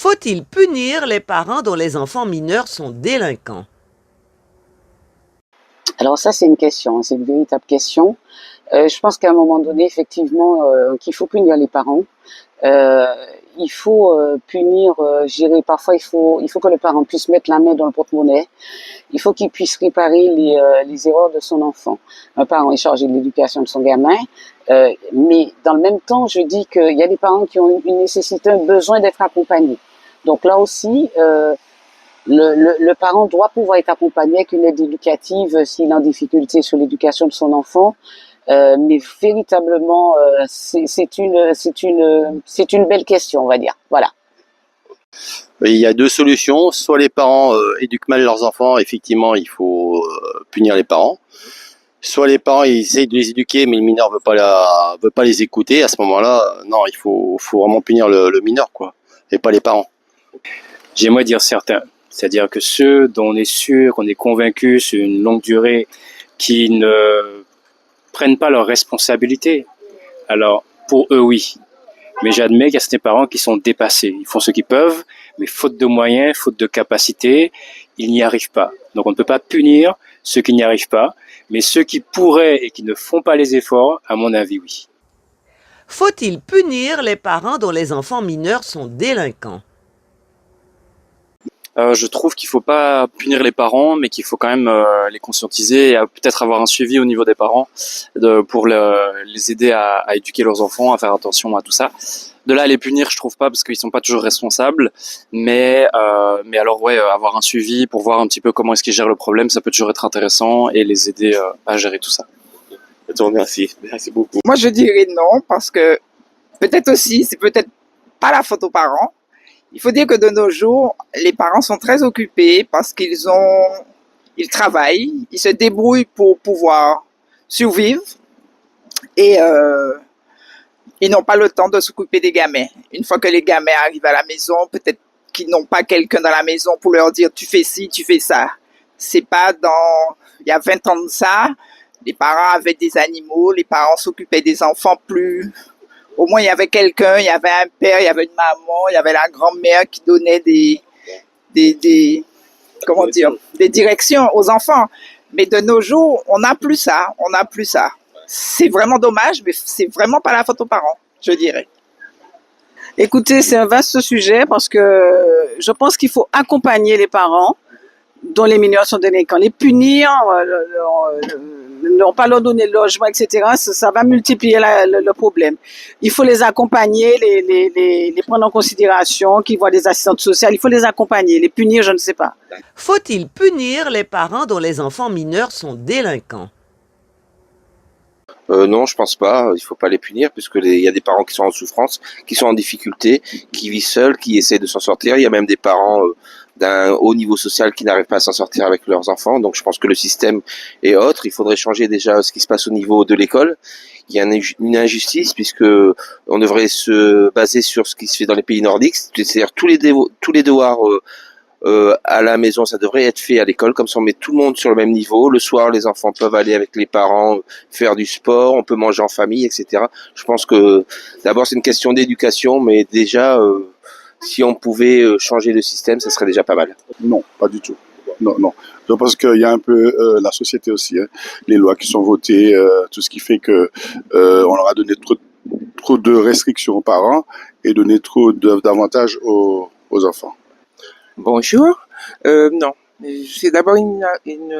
Faut-il punir les parents dont les enfants mineurs sont délinquants? Alors ça, c'est une question, c'est une véritable question. Je pense qu'à un moment donné, effectivement, qu'il faut punir les parents. Euh, il faut punir, je dirais, parfois il faut que le parent puisse mettre la main dans le porte-monnaie. Il faut qu'il puisse réparer les erreurs de son enfant. Un parent est chargé de l'éducation de son gamin, mais dans le même temps, je dis qu'il y a des parents qui ont une nécessité, un besoin d'être accompagnés. Donc là aussi, le parent doit pouvoir être accompagné avec une aide éducative s'il est en difficulté sur l'éducation de son enfant. Mais véritablement, c'est une belle question, on va dire. Voilà. Il y a deux solutions. Soit les parents éduquent mal leurs enfants, effectivement, il faut punir les parents. Soit les parents ils essayent de les éduquer, mais le mineur veut pas les écouter. À ce moment-là, non, il faut vraiment punir le mineur, quoi, et pas les parents. J'aimerais dire certains, c'est-à-dire que ceux dont on est sûr, qu'on est convaincu sur une longue durée, qui ne prennent pas leurs responsabilités. Alors, pour eux, oui. Mais j'admets qu'il y a certains parents qui sont dépassés. Ils font ce qu'ils peuvent, mais faute de moyens, faute de capacité, ils n'y arrivent pas. Donc on ne peut pas punir ceux qui n'y arrivent pas, mais ceux qui pourraient et qui ne font pas les efforts, à mon avis, oui. Faut-il punir les parents dont les enfants mineurs sont délinquants? Je trouve qu'il faut pas punir les parents, mais qu'il faut quand même les conscientiser et peut-être avoir un suivi au niveau des parents pour les aider à éduquer leurs enfants, à faire attention à tout ça. De là à les punir, je trouve pas parce qu'ils sont pas toujours responsables, mais alors ouais, avoir un suivi pour voir un petit peu comment est-ce qu'ils gèrent le problème, ça peut toujours être intéressant et les aider à gérer tout ça. Merci beaucoup. Moi, je dirais non, parce que peut-être aussi, c'est peut-être pas la faute aux parents. Il faut dire que de nos jours, les parents sont très occupés parce ils travaillent, ils se débrouillent pour pouvoir survivre et ils n'ont pas le temps de s'occuper des gamins. Une fois que les gamins arrivent à la maison, peut-être qu'ils n'ont pas quelqu'un dans la maison pour leur dire tu fais ci, tu fais ça. C'est pas il y a 20 ans de ça, les parents avaient des animaux, les parents s'occupaient des enfants plus. Au moins, il y avait quelqu'un, il y avait un père, il y avait une maman, il y avait la grand-mère qui donnait des directions aux enfants. Mais de nos jours, on n'a plus ça, C'est vraiment dommage, mais c'est vraiment pas la faute aux parents, je dirais. Écoutez, c'est un vaste sujet parce que je pense qu'il faut accompagner les parents dont les mineurs sont délinquants. Les punir, ne pas leur donner le logement, etc., ça va multiplier le problème. Il faut les accompagner, les prendre en considération, qu'ils voient des assistantes sociales. Il faut les accompagner. Les punir, je ne sais pas. Faut-il punir les parents dont les enfants mineurs sont délinquants? Non, je pense pas. Il faut pas les punir puisque il y a des parents qui sont en souffrance, qui sont en difficulté, qui vivent seuls, qui essaient de s'en sortir. Il y a même des parents d'un haut niveau social qui n'arrivent pas à s'en sortir avec leurs enfants. Donc je pense que le système est autre. Il faudrait changer déjà ce qui se passe au niveau de l'école. Il y a une injustice puisque on devrait se baser sur ce qui se fait dans les pays nordiques, c'est-à-dire tous les devoirs à la maison, ça devrait être fait à l'école, comme ça on met tout le monde sur le même niveau. Le soir, les enfants peuvent aller avec les parents faire du sport, on peut manger en famille, etc. Je pense que d'abord c'est une question d'éducation, mais déjà si on pouvait changer le système, ça serait déjà pas mal. Non, pas du tout. Non, non. Je pense qu'il y a un peu la société aussi, hein. Les lois qui sont votées, tout ce qui fait que on leur a donné trop de restrictions aux parents et donné trop d'avantages aux enfants. Bonjour. Non, c'est d'abord une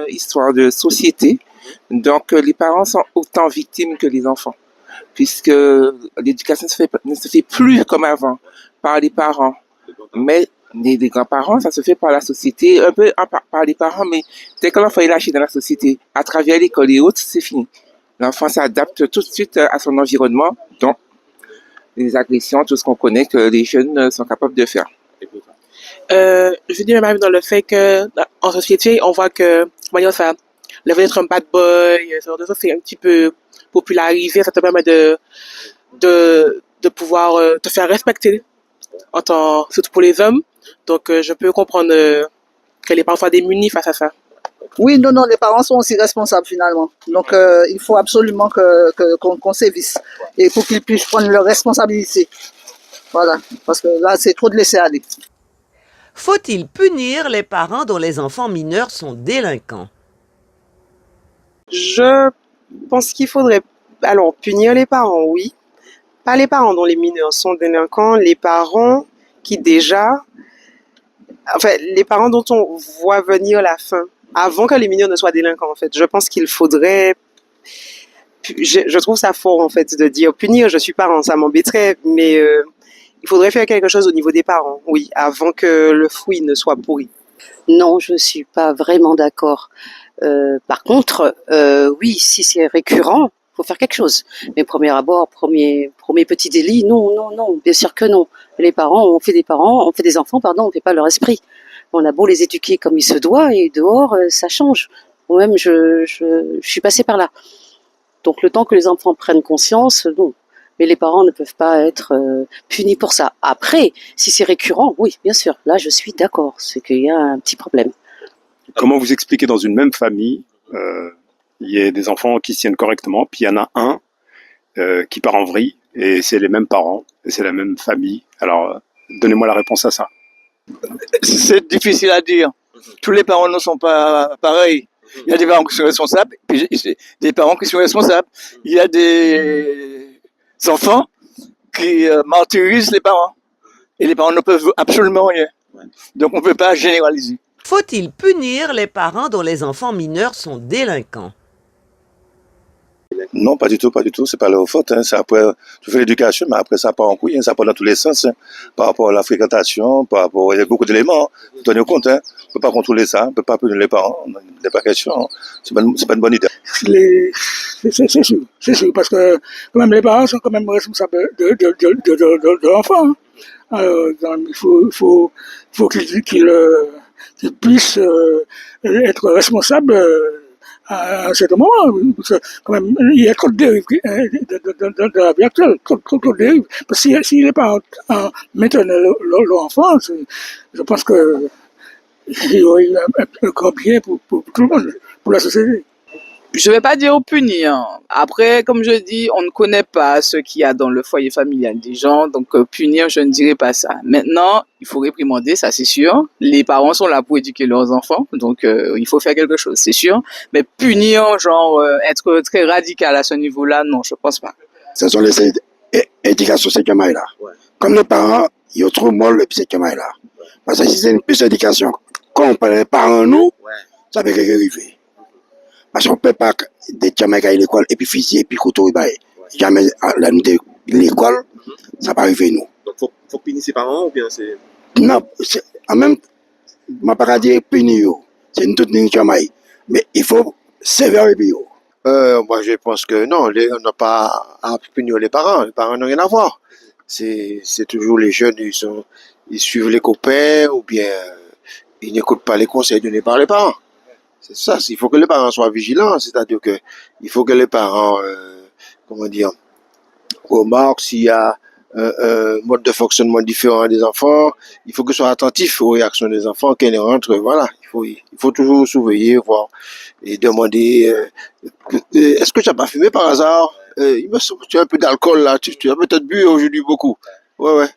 histoire de société. Donc, les parents sont autant victimes que les enfants, puisque l'éducation ne se fait plus comme avant par les parents, mais les grands-parents, ça se fait par la société, un peu par les parents, mais dès que l'enfant est lâché dans la société, à travers l'école et autres, c'est fini. L'enfant s'adapte tout de suite à son environnement, donc les agressions, tout ce qu'on connaît que les jeunes sont capables de faire. Je dis même dans le fait que en société, on voit que comment dire ça, le fait d'être un bad boy, ce genre de choses, c'est un petit peu popularisé, ça te permet de pouvoir te faire respecter surtout pour les hommes. Donc je peux comprendre que les parents soient démunis face à ça. Oui, non, les parents sont aussi responsables finalement. Donc il faut absolument qu'on sévisse et pour qu'ils puissent prendre leurs responsabilités. Voilà, parce que là c'est trop de laisser aller. Faut-il punir les parents dont les enfants mineurs sont délinquants? Je pense qu'il faudrait alors punir les parents, oui. Pas les parents dont les mineurs sont délinquants, les parents qui déjà, enfin, les parents dont on voit venir la fin, avant que les mineurs ne soient délinquants, en fait. Je pense qu'il faudrait, je trouve ça fort, en fait, de dire punir, je suis parent, ça m'embêterait, mais il faudrait faire quelque chose au niveau des parents, oui, avant que le fruit ne soit pourri. Non, je suis pas vraiment d'accord. Par contre, oui, si c'est récurrent, faut faire quelque chose. Mais premier abord, premier petit délit, non, non, non, bien sûr que non. Les parents, on fait des enfants, pardon, on fait pas leur esprit. On a beau les éduquer comme il se doit, et dehors, ça change. Moi-même, je suis passée par là. Donc le temps que les enfants prennent conscience, non. Mais les parents ne peuvent pas être punis pour ça. Après, si c'est récurrent, oui, bien sûr, là je suis d'accord, c'est qu'il y a un petit problème. Comment vous expliquez dans une même famille, il y a des enfants qui se tiennent correctement, puis il y en a un qui part en vrille, et c'est les mêmes parents, et c'est la même famille. Alors, donnez-moi la réponse à ça. C'est difficile à dire. Tous les parents ne sont pas pareils. Il y a des parents qui sont responsables, puis des parents qui sont responsables. Il y a des enfants qui martyrisent les parents. Et les parents ne peuvent absolument rien. Donc on ne peut pas généraliser. Faut-il punir les parents dont les enfants mineurs sont délinquants? Non, pas du tout, pas du tout. C'est pas leur faute. Hein. C'est après, tu fais l'éducation, mais après ça part en couille. Hein. Ça part dans tous les sens. Hein. Par rapport à la fréquentation, par rapport, il y a beaucoup d'éléments. Vous tenez compte. Hein. On ne peut pas contrôler ça. On ne peut pas punir les parents. Il n'est pas question. Hein. C'est pas une bonne idée. C'est sûr, parce que quand même les parents sont quand même responsables de l'enfant. Hein. Alors, il faut qu'ils puissent être responsables à un certain moment. Parce que quand même, il y a trop de dérives de la vie actuelle, trop de dérives. Parce que si les parents maintenaient leur enfant, je pense que il y aurait un grand bien pour tout le monde, pour la société. Je vais pas dire punir. Après, comme je dis, on ne connaît pas ce qu'il y a dans le foyer familial des gens, donc punir, je ne dirais pas ça. Maintenant, il faut réprimander, ça c'est sûr. Les parents sont là pour éduquer leurs enfants, donc il faut faire quelque chose, c'est sûr. Mais punir, genre être très radical à ce niveau-là, non, je pense pas. Ce sont les éducations c'est là. Comme les parents, ils trouvent mal le psy là. Parce que si c'est une plus d'éducation, quand on parle des parents nous, ça fait quelque chose. Parce qu'on ne peut pas des Jamaïcains à l'école, et puis fusil, et puis couteau, jamais la nuit de l'école, ça va arriver nous. Donc, faut punir ses parents ou bien c'est. Non, en même temps, je ne pas dire punir, c'est une toute une Jamaïque. Mais il faut sévère les bio. Moi, je pense que non, on n'a pas à punir les parents. Les parents n'ont rien à voir. C'est toujours les jeunes, ils suivent les copains ou bien ils n'écoutent pas les conseils donnés par les parents. C'est ça, il faut que les parents soient vigilants, c'est-à-dire que il faut que les parents, remarquent s'il y a un mode de fonctionnement différent des enfants. Il faut qu'ils soient attentifs aux réactions des enfants, qu'ils rentrent, voilà. Il faut toujours surveiller, voir et demander, est-ce que tu n'as pas fumé par hasard? Il me semble que tu as un peu d'alcool là, tu as peut-être bu aujourd'hui beaucoup. Ouais.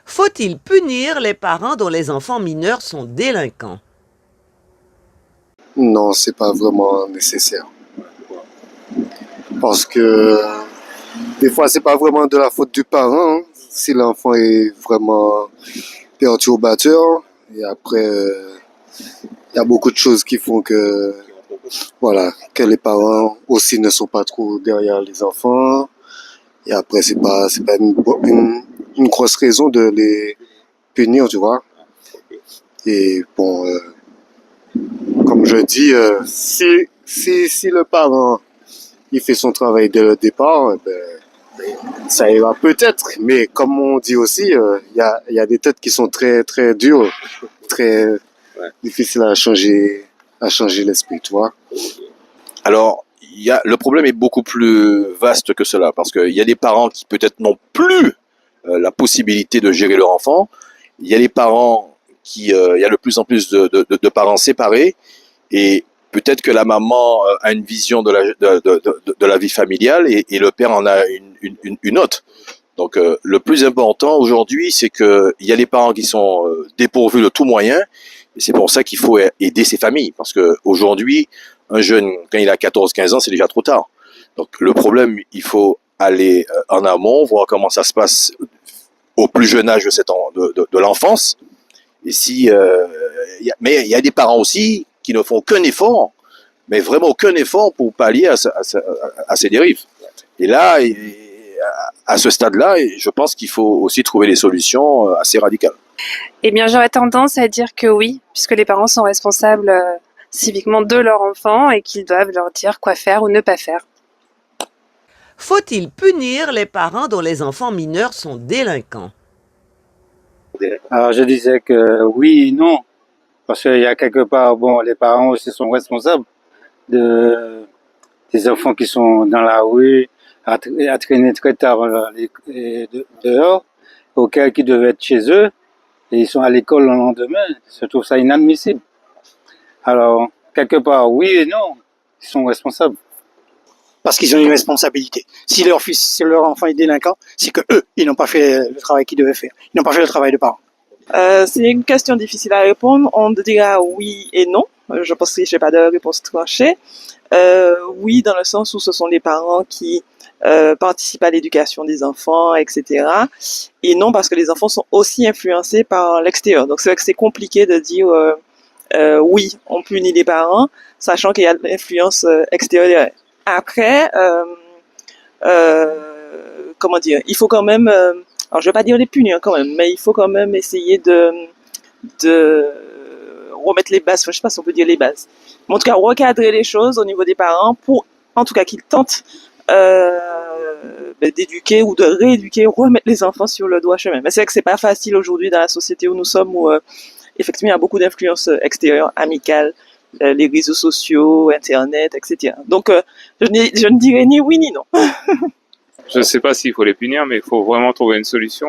Faut-il punir les parents dont les enfants mineurs sont délinquants? Non, c'est pas vraiment nécessaire. Parce que des fois, c'est pas vraiment de la faute du parent. Hein. Si l'enfant est vraiment perturbateur, et après, il y a beaucoup de choses qui font que, que les parents aussi ne sont pas trop derrière les enfants. Et après, c'est pas une grosse raison de les punir, tu vois. Et bon, comme je dis, si le parent il fait son travail dès le départ, ça ira peut-être. Mais comme on dit aussi, il y a des têtes qui sont très très dures, très difficiles à changer l'esprit, tu vois. Alors, le problème est beaucoup plus vaste que cela, parce qu'il y a des parents qui peut-être n'ont plus la possibilité de gérer leur enfant. Il y a les parents il y a de plus en plus de parents séparés, et peut-être que la maman a une vision de la vie familiale et le père en a une autre. Donc le plus important aujourd'hui, c'est que il y a les parents qui sont dépourvus de tout moyen, et c'est pour ça qu'il faut aider ces familles, parce que aujourd'hui, un jeune, quand il a 14-15 ans, c'est déjà trop tard. Donc le problème, il faut aller en amont, voir comment ça se passe au plus jeune âge de l'enfance. Et mais il y a des parents aussi qui ne font aucun effort, mais vraiment aucun effort pour pallier à ces dérives. Et là, à ce stade-là, je pense qu'il faut aussi trouver des solutions assez radicales. Eh bien, j'aurais tendance à dire que oui, puisque les parents sont responsables civiquement de leur enfant et qu'ils doivent leur dire quoi faire ou ne pas faire. Faut-il punir les parents dont les enfants mineurs sont délinquants? Alors je disais que oui et non, parce qu'il y a quelque part, bon, les parents aussi sont responsables des enfants qui sont dans la rue, à traîner très tard dehors, auxquels qui devaient être chez eux, et ils sont à l'école le lendemain. Je trouve ça inadmissible. Alors, quelque part, oui et non, ils sont responsables. Parce qu'ils ont une responsabilité. Si leur enfant est délinquant, c'est que eux, ils n'ont pas fait le travail qu'ils devaient faire. Ils n'ont pas fait le travail de parents. C'est une question difficile à répondre. On dira oui et non. Je pense que je n'ai pas de réponse tranchée. Oui, dans le sens où ce sont les parents qui participent à l'éducation des enfants, etc. Et non, parce que les enfants sont aussi influencés par l'extérieur. Donc c'est vrai que c'est compliqué de dire oui, on punit les parents, sachant qu'il y a de l'influence extérieure. Après, comment dire, il faut quand même, alors je vais pas dire les punir quand même, mais il faut quand même essayer de remettre les bases, enfin, je sais pas si on peut dire les bases, mais en tout cas recadrer les choses au niveau des parents pour, en tout cas, qu'ils tentent d'éduquer ou de rééduquer, remettre les enfants sur le droit chemin. Mais c'est vrai que c'est pas facile aujourd'hui dans la société où nous sommes, où effectivement il y a beaucoup d'influences extérieures, amicales, les réseaux sociaux, Internet, etc. Donc, je ne dirais ni oui ni non. Je ne sais pas s'il faut les punir, mais il faut vraiment trouver une solution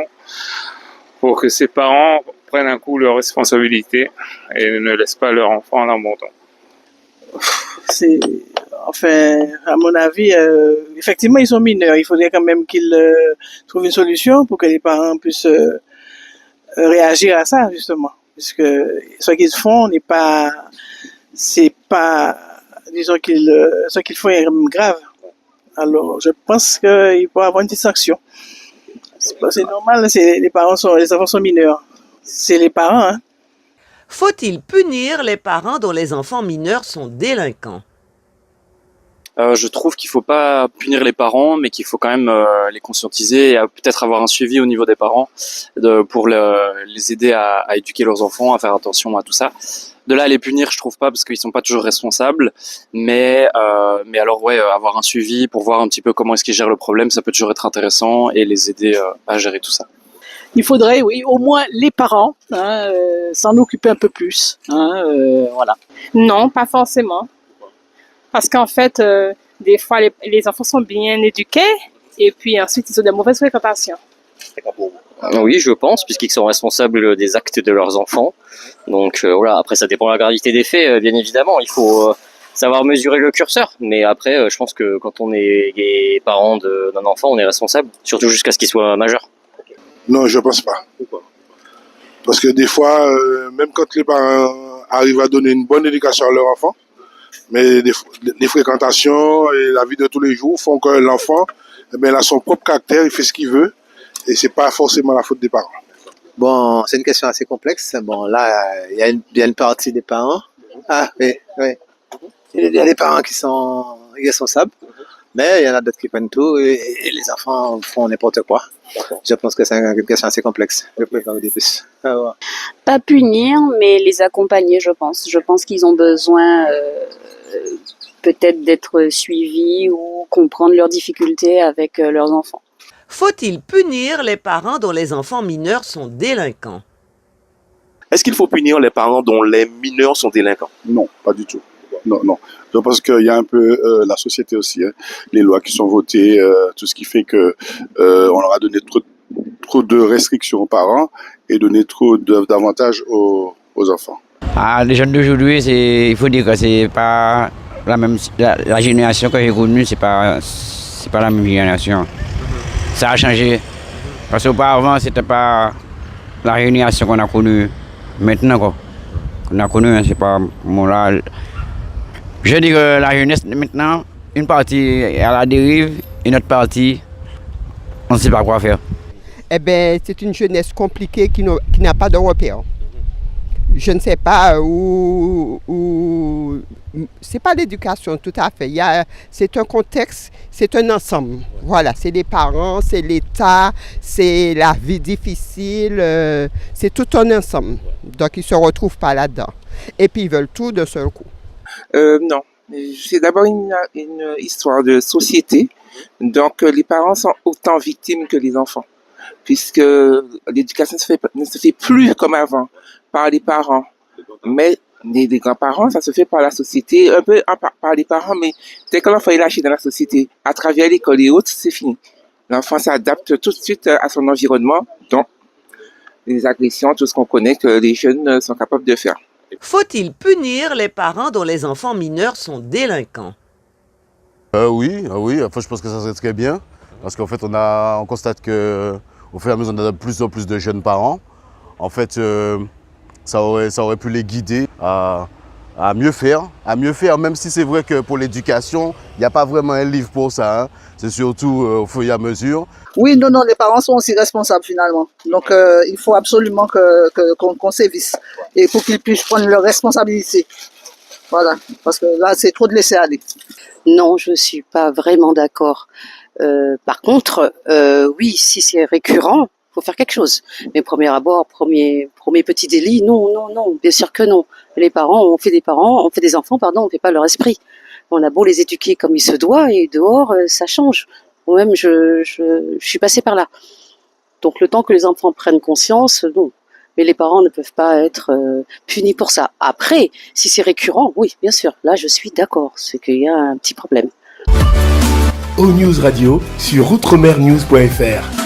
pour que ces parents prennent un coup leurs responsabilités et ne laissent pas leur enfant à l'abandon. Enfin, à mon avis, effectivement, ils sont mineurs. Il faudrait quand même qu'ils trouvent une solution pour que les parents puissent réagir à ça, justement. Puisque ce qu'ils font c'est pas, disons ce qu'ils font est grave. Alors, je pense qu'il faut avoir une petite sanction. C'est normal, les enfants sont mineurs. C'est les parents, hein. Faut-il punir les parents dont les enfants mineurs sont délinquants? Je trouve qu'il faut pas punir les parents, mais qu'il faut quand même les conscientiser et peut-être avoir un suivi au niveau des parents pour les aider à éduquer leurs enfants, à faire attention à tout ça. De là à les punir, je trouve pas, parce qu'ils sont pas toujours responsables, mais alors ouais, avoir un suivi pour voir un petit peu comment est-ce qu'ils gèrent le problème, ça peut toujours être intéressant et les aider à gérer tout ça. Il faudrait, oui, au moins les parents s'en occuper un peu plus. Voilà. Non, pas forcément. Parce qu'en fait, des fois, les enfants sont bien éduqués et puis ensuite, ils ont de mauvaises fréquentations. Oui, je pense, puisqu'ils sont responsables des actes de leurs enfants. Donc voilà, après ça dépend de la gravité des faits, bien évidemment. Il faut savoir mesurer le curseur. Mais après, je pense que quand on est les parents d'un enfant, on est responsable, surtout jusqu'à ce qu'il soit majeur. Non, je pense pas. Pourquoi? Parce que des fois, même quand les parents arrivent à donner une bonne éducation à leur enfant, mais les fréquentations et la vie de tous les jours font que l'enfant, il a son propre caractère, il fait ce qu'il veut, et c'est pas forcément la faute des parents. Bon, c'est une question assez complexe. Bon, là, il y a une partie des parents. Ah, oui, oui. Il y a des parents qui sont irresponsables, mais il y en a d'autres qui prennent tout et les enfants font n'importe quoi. Je pense que c'est une question assez complexe. Je peux pas vous dire plus. Pas punir, mais les accompagner, je pense. Je pense qu'ils ont besoin peut-être d'être suivis ou comprendre leurs difficultés avec leurs enfants. Faut-il punir les parents dont les enfants mineurs sont délinquants? Est-ce qu'il faut punir les parents dont les mineurs sont délinquants? Non, pas du tout. Non. Je pense qu'il y a un peu la société aussi, hein, les lois qui sont votées, tout ce qui fait que on leur a donné trop de restrictions aux parents et donné trop d'avantages aux enfants. Ah, les jeunes d'aujourd'hui, il faut dire que c'est pas la même la génération que j'ai connue, c'est pas la même génération. Ça a changé. Parce qu'auparavant, c'était pas la réunion qu'on a connue maintenant, quoi. On a connu, hein, c'est pas mon là. Je dis que la jeunesse maintenant, une partie est à la dérive, une autre partie, on ne sait pas quoi faire. Eh bien, c'est une jeunesse compliquée qui n'a pas de repères. Je ne sais pas où c'est pas l'éducation tout à fait. C'est un contexte, c'est un ensemble. Voilà, c'est les parents, c'est l'État, c'est la vie difficile, c'est tout un ensemble. Donc ils se retrouvent pas là-dedans. Et puis ils veulent tout d'un seul coup. Non, c'est d'abord une histoire de société. Donc les parents sont autant victimes que les enfants, puisque l'éducation ne se fait plus comme avant par les parents, mais les grands-parents, ça se fait par la société, un peu par les parents, mais dès que l'enfant est lâché dans la société, à travers l'école et autres, c'est fini. L'enfant s'adapte tout de suite à son environnement, donc les agressions, tout ce qu'on connaît que les jeunes sont capables de faire. Faut-il punir les parents dont les enfants mineurs sont délinquants? Oui. Enfin, je pense que ça serait très bien, parce qu'en fait, on constate que au fur et à mesure, on a de plus en plus de jeunes parents. En fait, ça aurait pu les guider à mieux faire, même si c'est vrai que pour l'éducation, il n'y a pas vraiment un livre pour ça. Hein. C'est surtout au fur et à mesure. Oui, non, les parents sont aussi responsables finalement. Donc, il faut absolument qu'on sévisse et pour qu'ils puissent prendre leurs responsabilités. Voilà, parce que là, c'est trop de laisser aller. Non, je ne suis pas vraiment d'accord. Par contre, oui, si c'est récurrent, il faut faire quelque chose. Mais premier abord, premier petit délit, non, bien sûr que non. Les parents, on fait des enfants, on ne fait pas leur esprit. On a beau les éduquer comme il se doit et dehors, ça change. Moi-même, je suis passée par là. Donc le temps que les enfants prennent conscience, non. Mais les parents ne peuvent pas être punis pour ça. Après, si c'est récurrent, oui, bien sûr, là je suis d'accord, c'est qu'il y a un petit problème. O-News Radio sur outremernews.fr.